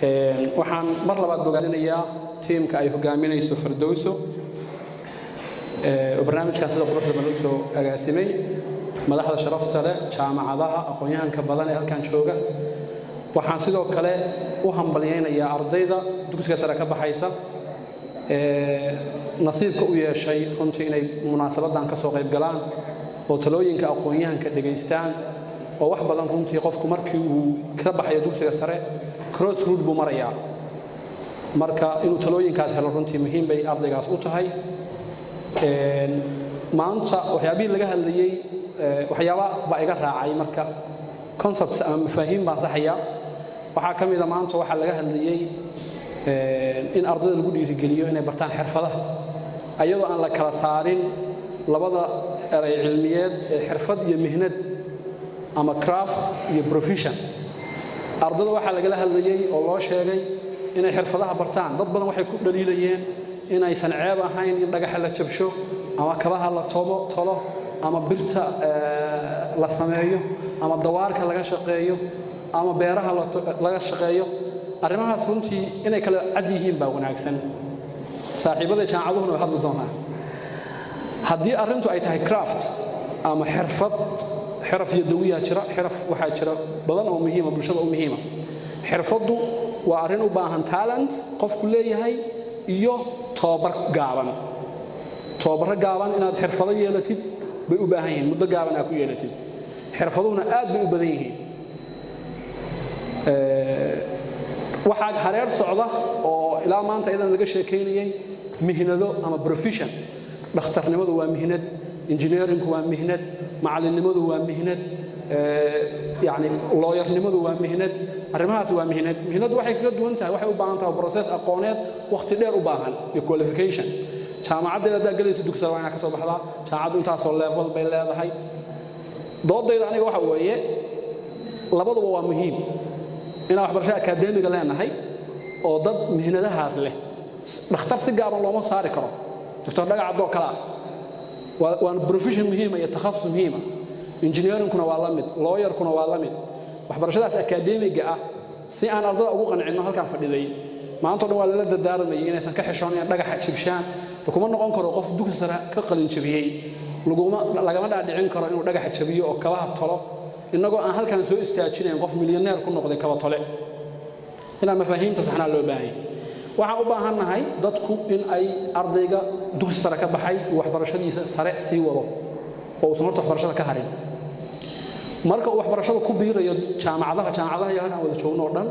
waxaan mar labaad bogaadinayaa tiimka ay hogaaminayso Firdawso barnaamijkan sida quruxda badan soo agaasimay madaxda sharafta leh jaamacadaha aqoonyahanka badan ee halkan jooga waxaan sidoo kale u hambalyeeynaya ardayda dugsiga sare ka baxaysa nasiibka u yeeshay runtii inay munaasabadan ka soo qayb galaan oo talooyinka aqoonyahanka dhageystaan oo wax badan runtii qofku markii uu ka baxayo dugsiga sare crossroad buu marayaa marka inuu talooyinkaas helo runtii muhiim bay ardaygaas u tahay maanta waxyaabihii laga hadlayay waxyaaba baa iga raacay marka concepts ama mafaahiim baan saxaya waxaa ka mid ah maanta waxa laga hadlayay in ardayda lagu dhiirigeliyo inay bartaan xirfadaha ayadoo aan la kala saarin labada eray cilmiyeed xirfad iyo mihnad ama craft iyo profession ardayda waxa laga hadlayay oo loo sheegay inay xirfadaha bartaan dad badan waxay ku dhaliilayeen inaysan ceeb ahayn in dhagaxa la jabsho ama kabaha la tolo ama birta la sameeyo ama dawaarka laga shaqeeyo ama beeraha laga shaqeeyo arrimahaas runtii inay kala cad yihiin baa wanaagsan saaxiibada jaamacaduhuna hadda doonaa haddii arrintu ay tahay craft ama xirf yadawiya jira xirf waxa jira badan oo muhiim ah bulshada oo muhiim ah xirfadu waa arrin u baahan talent qofku leeyahay iyo tababar gaaban inaad xirfado yeelatid bay u baahan yihiin muddo gaaban aad ku yeelatid xirfaduhuna aad bay u badan yihiin waxaa hareer socda oo ilaa maanta idan laga sheekeynayay mihnado ama profession dhakhtarnimadu waa mihnad engineering waa mihnad macallinnimadu waa mihnad yani lawyernimadu waa mihnad arrimahaas waa mihnad waxay kaga duwan tahay waxay u baahan tahay process aqooneed waqti dheer u baahan iyo qualification jaamacadda aad galayso dugsiga waa inaad ka soo baxdaa jaamacaddu intaas oo level bay leedahay doodayda aniga waxa weeye labaduba waa muhiim inaan waxbarasho akadeemiga leenahay oo dad mihnadahaas leh dhakhtar si gaaban looma saari karo doctor dhagacadoo kala waa profession muhiim iyo takhasus muhiim engineeringkuna waa la mid lawyerkuna waa la mid waxbarashadaas akadeemiga ah si aan ardada ugu qancino halkan fadhiday maanta dhan waa la dadaaranayay inaysan ka xishoon in dhagaxa jibshaan kuma noqon karo qof dugsi sare ka qalin jabiyay lagama dhaadhicin karo inuu dhagaxa jabiyo oo kabaha tolo inagoo aan halkan soo istaajinayn qof milyaneer ku noqday kaba tole inaan mafaahiimta saxnaa loo baahay waxaan u baahannahay dadku in ay ardayga dugsi sare ka baxay waxbarashadiisa sare sii wado oo uusan horta waxbarashada ka harin marka uu waxbarashada ku biirayo jaamacadaha iyo halkan wada joogno oo dhan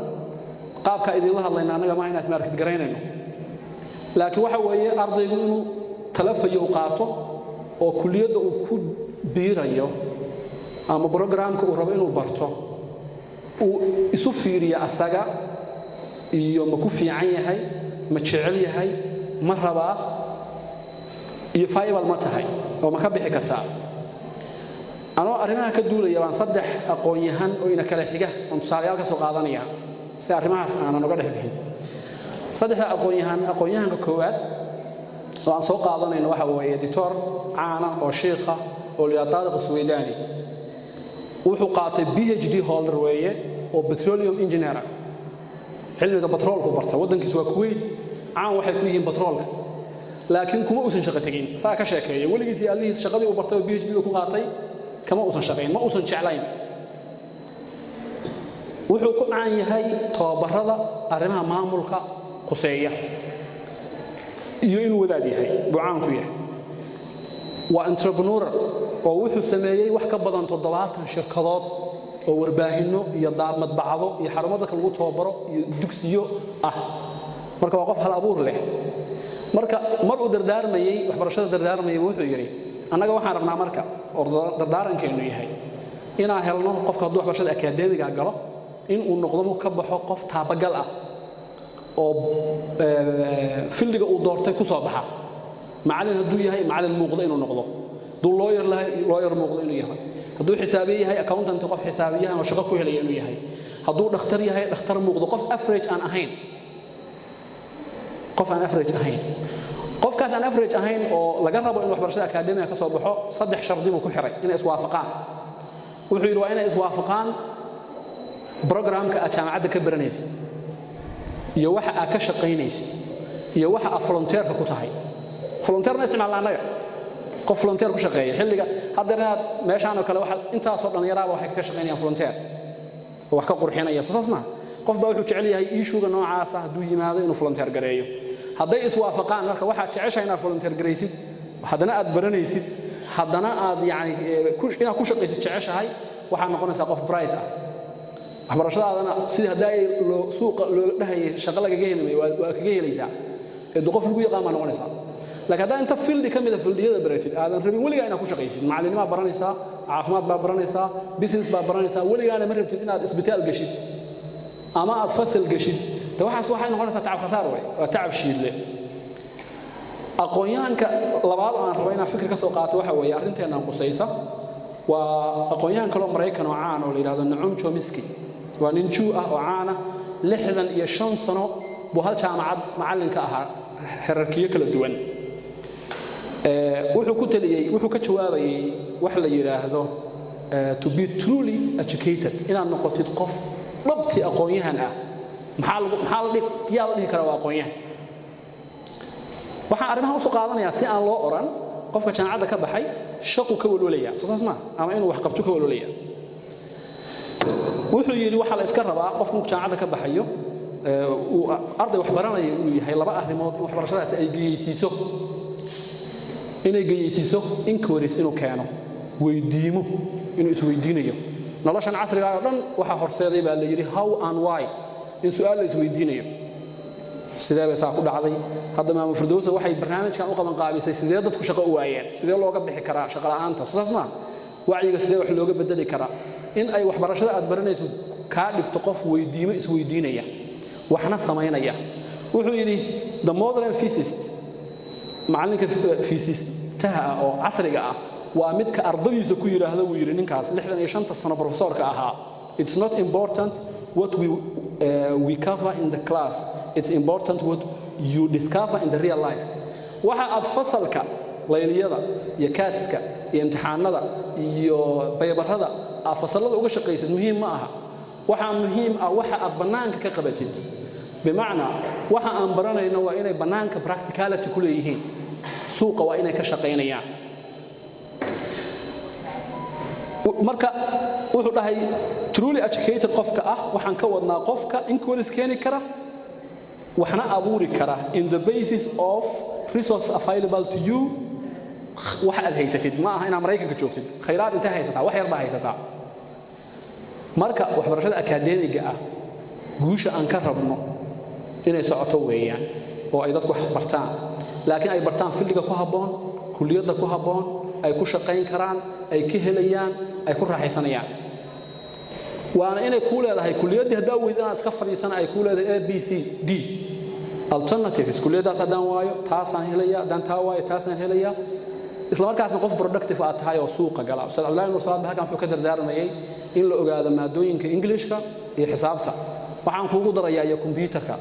qaabka idinla hadlayna anaga ma inaas market garaynayno laakiin waxa weeye ardaygu inuu talafayo qaato oo kulliyadda uu ku biirayo ama programka uu rabo inuu barto uu isu fiiriyo asaga iyo ma ku fiican yahay ma jecel yahay ma rabaa iyo faayibal ma tahay oo ma ka bixi kartaa anoo arrimaha ka duulaya waan saddex aqoonyahan oo ina kala xiga oo tusaalayaal ka soo qaadanaya si arrimahaas aanan uga dhex bixin saddexda aqoonyahanka koowaad oo aan soo qaadanayno waxa weeye doctor caana oo sheekha oo liya Taariq Suwaydaani wuxuu qaatay PhD holder weeye oo petroleum engineer cilmiga batroolku barta wadankiisu waa Kuwait caan waxay ku yihiin batroolka laakiin kuma uusan shaqo tagin saa ka sheekeeyay waligiis alihiis shaqadii uu bartay oo PhD ku qaatay kama uusan shaqayn ma uusan jeclayn wuxuu ku caan yahay tababarada arrimaha maamulka quseeya iyo inuu wadaad yahay bucaan ku yahay waa entrepreneur oo wuxuu sameeyay wax ka badan 70 shirkadood oo warbaahinno iyo madbacado iyo xarumaha kale lagu tababaro iyo dugsiyo ah marka waa qof hal abuur leh marka mar uu dardaarmayay waxbarashada dardaarmayay wuxuu yiri annaga waxaan rabnaa marka dardaarankeenu yahay inaan helno qofka hadduu waxbarashada akadeemiga galo in uu noqdo ka baxo qof taabagal ah oo fildiga uu doortay ku soo baxa macallin hadduu yahay macallin muuqda inuu noqdo duu lawyer muuqda inuu yahay hadduu xisaabiye yahay accountant qof xisaabiyahan oo shaqo ku helaya inuu yahay hadduu dhakhtar yahay dhakhtar muuqda qof average aan ahayn qofkaas aan average ahayn oo laga rabo in waxbarashada akadeemiga ka soo baxo saddex shardi buu ku xiray inay iswaafaqaan wuxuu yiri waa inay iswaafaqaan programka jaamacadda ka baranaysa iyo waxa aad ka shaqaynaysid iyo waxa aad volunteerka ku tahay volunteerna isticmaalnaanaga qof volunteer ku shaqeeya xilliga haddana meeshaan oo kale waxa intaas oo dhalinyarada waxay ka shaqaynayaan volunteer wax ka qurxinaya saas ma qof baa wuxuu jecel yahay issue-ga noocaas ah haduu yimaado inuu volunteer gareeyo hadday iswaafaqaan marka waxa jeceshay inaad volunteer gareysid haddana aad baranaysid haddana aad yaani inaad ku shaqaysid jeceshahay waxa noqonaysa qof bright ah waxbarashadaadana sidii haday suuqa loo dhahay shaqo laga geeyay waa kaga helaysaa ee qof lagu yaqaan ma noqonaysa laakiin hadaa inta field kamida fieldiyada baratid aadan rabin waligaa inaad ku shaqaysid macallimiinta baranaysaa caafimaad baa baranaysaa business baa baranaysaa waligaana ma rabtid inaad isbitaal gashid ama aad fasal gashid waxaas waxay noqonaysaa tacab khasaar way waa tacab shiidle aqoonyahanka labaad aan rabo inaan fikir ka soo qaato waxa weeye arinteena qusaysa waa aqoonyahan kale oo Mareykan oo caan oo la yiraahdo Noam Chomsky waa nin Jew ah oo caan ah 65 sano buu hal jaamacad macallinka ahaa xirarkiyo kala duwan wuxuu ka jawaabayay wax la yiraahdo to be truly educated inaad noqotid qof dhabti aqoonyahan ah maxaa la dhihi karaa waa aqoonyahan waxaan arrimaha u soo qaadanayaa si aan loo oran qofka jaamacadda ka baxay shaqo ka walwalaya saas ma ama inuu wax qabto ka walwalaya wuxuu yiri waxa la iska rabaa qofku jaamacadda ka baxayo uu arday wax baranaya inuu yahay laba arrimood waxbarashadaas ay geeysiiso inay geeysiiso inquiries inuu keeno weydiimo inuu isweydiinayo noloshan casriga ah oo dhan waxa horseeday baa la yiri how and why in su'aal la isweydiinayo sidee bay saa ku dhacday hadda maamul firdowsa waxay barnaamijkan u qaban qaabisay sidee dadku shaqo u waayeen sidee looga bixi karaa shaqo la'aanta saas ma wacyiga sidee wax looga bedeli karaa in ay waxbarashada aad baranayso ka dhigto qof weydiimo isweydiinaya waxna sameynaya wuxuu yiri the modern physicist macallinka physicist taha oo casriga ah waa mid ka ardaydiisa ku yiraahdo uu yiri ninkaas 65 sano professorka ahaa it's not important what we cover in the class it's important what you discover in the real life waxa aad fasalka layliyada iyo kaadska iyo imtixaanada iyo baybarada aad fasalada uga shaqaysid muhiim ma aha waxa muhiim ah waxa aad banaanka ka qabatid bimaana waxa aan baranayno waa inay banaanka practicality ku leeyihiin suuqa waa inay ka shaqaynayaan marka wuxuu dhahay truly educated qofka ah waxaan ka wadnaa qofka inquiries keeni kara waxna abuuri kara in the basis of resources available to you wax aad haysatid ma aha inaad Mareykanka joogtid khayraad inta haysataa wax yar baa haysataa marka waxbarashada akadeemiga ah guusha aan ka rabno inay socoto weeyaan oo ay dadku bartaan laakiin ay bartaan fildiga ku haboon kulliyada ku haboon ay ku shaqayn karaan ay ka helayaan ay ku raaxaysanayaan waana inay ku leedahay kulliyada hadaa weydaan iska fariisan ay ku leedahay ABC D alternatives kulliyadaas hadaan waayo taasaan helaya hadaan taa waayo taasaan helaya isla markaasna qof productive ah tahay oo suuqa gala Ustaad Abdullaahi Nuur Salaad halkan wuxuu ka dardaarmayay in la ogaado maadooyinka Englishka iyo xisaabta waxaan kuugu darayaa iyo computerka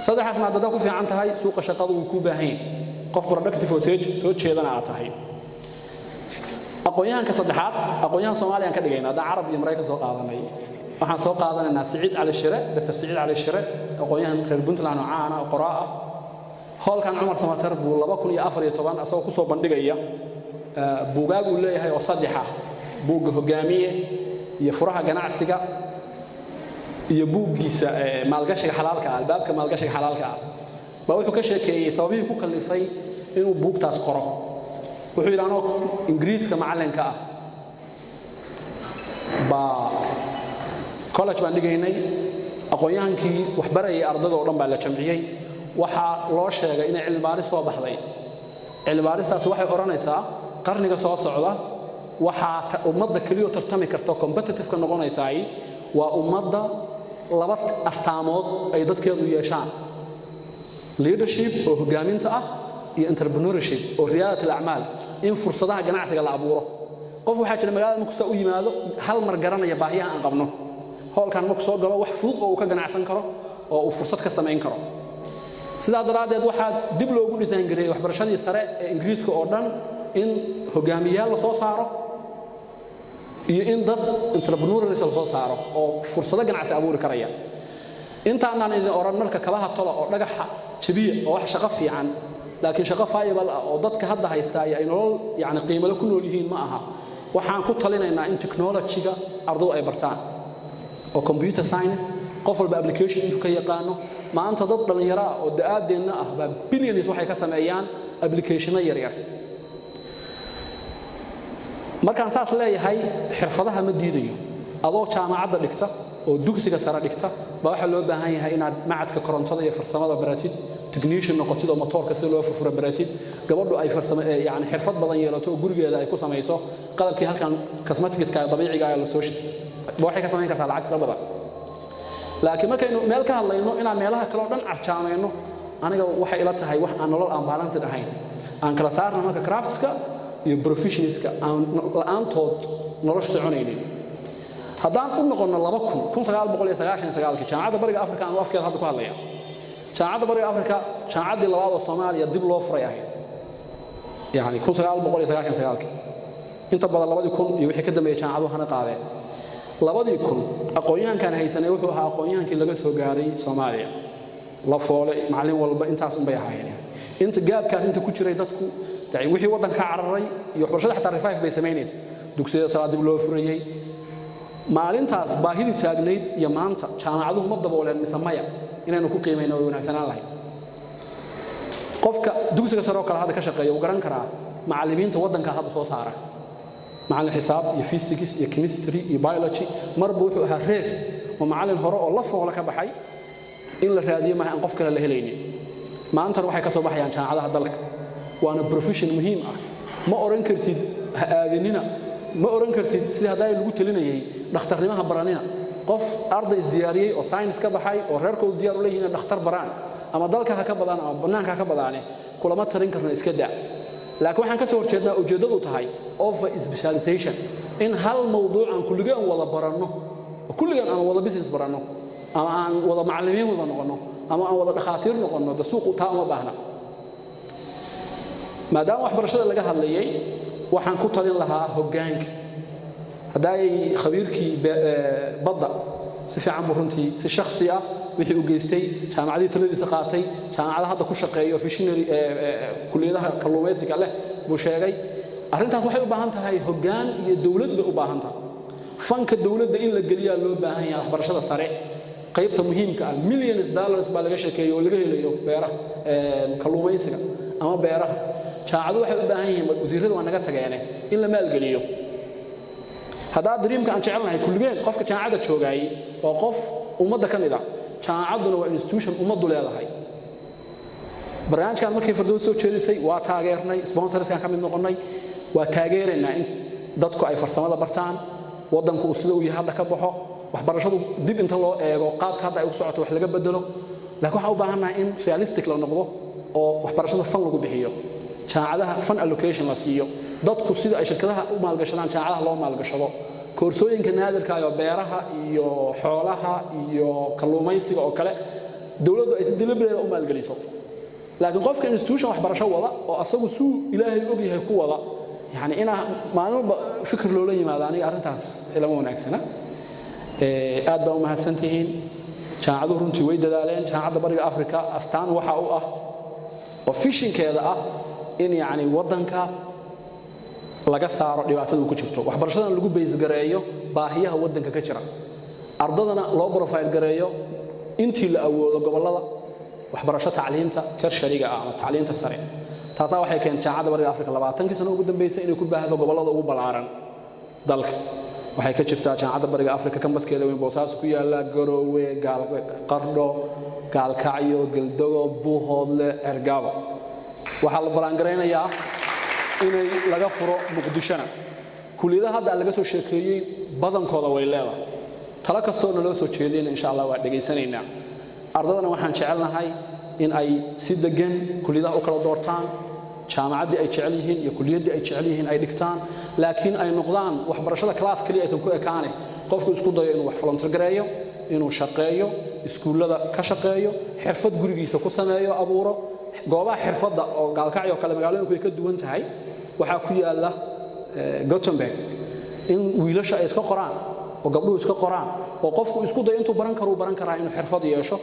saddexaas maadada ku fiican tahay suuqa shaqadu uu ku baahan yahay qof productive oo soo jeedana aad tahay aqoonyahanka saddexaad aqoonyahan Soomaaliyan ka dhigayna dad Arab iyo Mareykan soo qaadanay waxaan soo qaadanaynaa Saciid Ali Shire Dr. Saciid Ali Shire aqoonyahan reer Puntland oo caan ah oo qoraa ah halkan Umar Samatar buu 2014 asoo ku soo bandhigaya buugaag uu leeyahay oo saddex ah buugga hogaamiye iyo furaha ganacsiga iyo buuggiisa maalgashiga xalaalka ah albaabka maalgashiga xalaalka ah baa wuxuu ka sheekeeyay sababihii ku kalifay inuu buugtaas qoro wuxuu yiraahdo Ingiriiska macallinka ah baa college baan dhigaynay aqoonyahankii wax barayay ardayda oo dhan baa la jamciyay waxa loo sheegay in cilmi baaris soo baxday cilmi baaristaas waxay oranaysaa qarniga soo socda waxa ummadda kaliya tartami karto competitive ka noqonaysaa waa ummadda laba astaamood ay dadkeedu yeeshaan leadership oo hogaaminta ah iyo entrepreneurship oo riyadada al-a'maal in fursadaha ganacsiga la abuuro qof waxa jira magaalada markuu soo yimaado hal mar garanaya baahiyaha aan qabno hawlkan markuu soo galo wax fudud oo uu ka ganacsan karo oo uu fursad ka sameyn karo sidaa daraadeed waxa dib loogu design gareeyay waxbarashadii sare ee Ingiriiska oo dhan in hogaamiyayaal la soo saaro iyo in dad entrepreneurs la soo saaro oo fursado ganacsi abuuri karaya intaanaan idin oran marka kabaha tola oo dhagaxa jabiya oo wax shaqo fiican laakiin shaqo faayibal ah oo dadka hadda haysta ay nolol yani qiimo leh ku nool yihiin ma aha waxaan ku talinaynaa in technology-ga ardaydu ay bartaan oo computer science qof walba application inuu ka yaqaano maanta dad dhalinyaro ah oo da'aadeenna ah baa billions waxay ka sameeyaan application yar yar markaan saas leeyahay xirfadaha ma diidayo adoo jaamacadda dhigta oo dugsiga sare dhigta baa waxa loo baahan yahay inaad macadka korontada iyo farsamada baratid technician noqotid oo motorka si loo furfuro baratid gabadhu ay farsamo yani xirfad badan yeelato oo gurigeeda ay ku samayso qalabkii halkan cosmeticska dabiiciga ah la soo waxay ka samayn kartaa lacag badan laakiin markaynu meel ka hadlayno inaan meelaha kale oo dhan arjaamayno aniga waxay ila tahay wax aan nolol aan balance ahayn aan kala saarno marka craftska iyo professionalska aan la'aantood nolosha soconaynin haddaan u noqono 1999 jaamacadda bariga afrika aan afkeeda hadda ku hadlaya jaamacadda bariga afrika jaamacaddii labaad oo Soomaaliya dib loo furay ahayd yani 1999 inta badan 2000 iyo wixii ka dambeeyay jaamacadu hana qaadeen 2000 aqoonyahankan haysanay wuxuu ahaa aqoonyahankii laga soo gaaray Soomaaliya la foole macallin walba intaas un bay ahaayeen inta gaabkaas inta ku jiray dadku wixii wadanka ka cararay iyo waxbarashada xataa revive bay sameynaysa dugsiyada sare dib loo furayay maalintaas baahidii taagnayd iyo maanta jaamacaduhu ma dabooleen misamaya inaynu ku qiimeeyno way wanaagsanaan lahayd qofka dugsiga sare oo kale hadda ka shaqeeyo uu garan karaa macallimiinta wadanka hadda soo saara macallin xisaab iyo physics iyo chemistry iyo biology marba wuxuu ahaa reer oo macallin hore oo la foole ka baxay in la raadiyo ma aan qof kale la helaynin maanta waxay ka soo baxayaan jaamacadaha dalka waana profession muhiim ah ma oran kartid ha aadinina ma oran kartid sida haday lagu talinayay dhakhtarnimaha baranina qof arday isdiyaariyay oo science ka baxay oo reerkoodu diyaar u leeyihiin dhakhtar baraan ama dalka ha ka badaan ama banaanka ka badaane kulama tarin karno iska daa laakiin waxaan ka soo horjeednaa ujeedadu tahay over specialization in hal mawduuc aan kulligaan wada baranno kulligaan aan wada business baranno ama aan wada macallimiin wada noqono ama aan wada dhakhaatiir noqono da suuq taa uma baahna maadaama waxbarashada laga hadlayay waxaan ku talin lahaa hoggaanka haday khabiirkii badda si fiican buu runtii si shakhsi ah wixii uu geystay jaamacadii taladiisa qaatay jaamacadaha hadda ku shaqeeyo fishinary kulliyadaha kalluumaysiga leh buu sheegay arrintaas waxay u baahan tahay hoggaan iyo dawlad bay u baahan tahay fanka dawladda in la geliyaa loo baahan yahay waxbarashada sare qaybta muhiimka ah millions dollars baa laga sheekeeyo oo laga helayo beeraha kalluumaysiga ama beeraha jaamacadu waxay u baahan yihiin wasiiradu waa naga tageene in la maalgeliyo hadaa dreamka aan jecelnahay kulligeen qofka jaamacada joogay oo qof ummadda ka mid ah jaamacaduna waa institution ummaddu leedahay barnaamijkan markii fardood soo jeedisay waa taageernay sponsorskan ka mid noqonay waa taageereynaa in dadku ay farsamada bartaan wadanku uu sida uu yahay hadda ka baxo waxbarashadu dib inta loo eego qaabka hadda ay u socoto wax laga bedelo laakiin waxa u baahanahay in realistic la noqdo oo waxbarashada fan lagu bixiyo jaamacadaha fan allocation la siiyo dadku sida ay shirkadaha u maalgashadaan jaamacadaha loo maalgashado koorsooyinka naadirka ah ee beeraha iyo xoolaha iyo kalluumaysiga oo kale dawladdu ay si deliberate u maalgeliso laakiin qofka institution waxbarasho wada oo asagu suu ilaahay og yahay ku wada yani ina maalin fikir loo la yimaado aniga arrintaas ilama wanaagsana aad baa u mahadsantihiin jaamacaduhu runtii way dadaaleen jaamacadda bariga afrika astaan waxa u ah oo fishinkeeda ah in yani wadanka laga saaro dhibaatada ku jirto waxbarashadan lagu base gareeyo baahiyaha wadanka ka jira ardadana loo profile gareeyo intii la awoodo gobolada waxbarasho tacliinta tertiary-ga ama tacliinta sare taasa waxay keentay jaamacadda bariga afrika 20 sano ugu dambeysay inay ku baahdo gobolada ugu balaaran dalka waxay ka jirtaa jaamacadda bariga afrika kambaskeeda weyn Boosaaso ku yaala Garowe Qardho Gaalkacyo Galdago Buuhoodle Ergaabo waxa la balan gareynayaa inay laga furo Muqdishona kulliyadaha hadda laga soo sheekeeyay badankooda way leedahay tala kastoo naloo soo jeedin insha Allah waa dhageysanaynaa ardadana waxaan jecelnahay in ay si degan kulliyadaha u kala doortaan jaamacadii ay jecel yihiin iyo kulliyadii ay jecel yihiin ay dhigtaan laakiin ay noqdaan waxbarashada class kaliya aysan ku ekaane qofku isku dayo inuu wax volunteer gareeyo inuu shaqeeyo iskuulada ka shaqeeyo xirfad gurigiisa ku sameeyo abuuro goobaha xirfadda oo Gaalkacyo kale magaalooyinku ay ka duwan tahay waxa ku yaala Gothenburg in wiilasha ay iska qoraan oo gabdhuhu iska qoraan oo qofku isku day intuu baran karaa inuu xirfad yeesho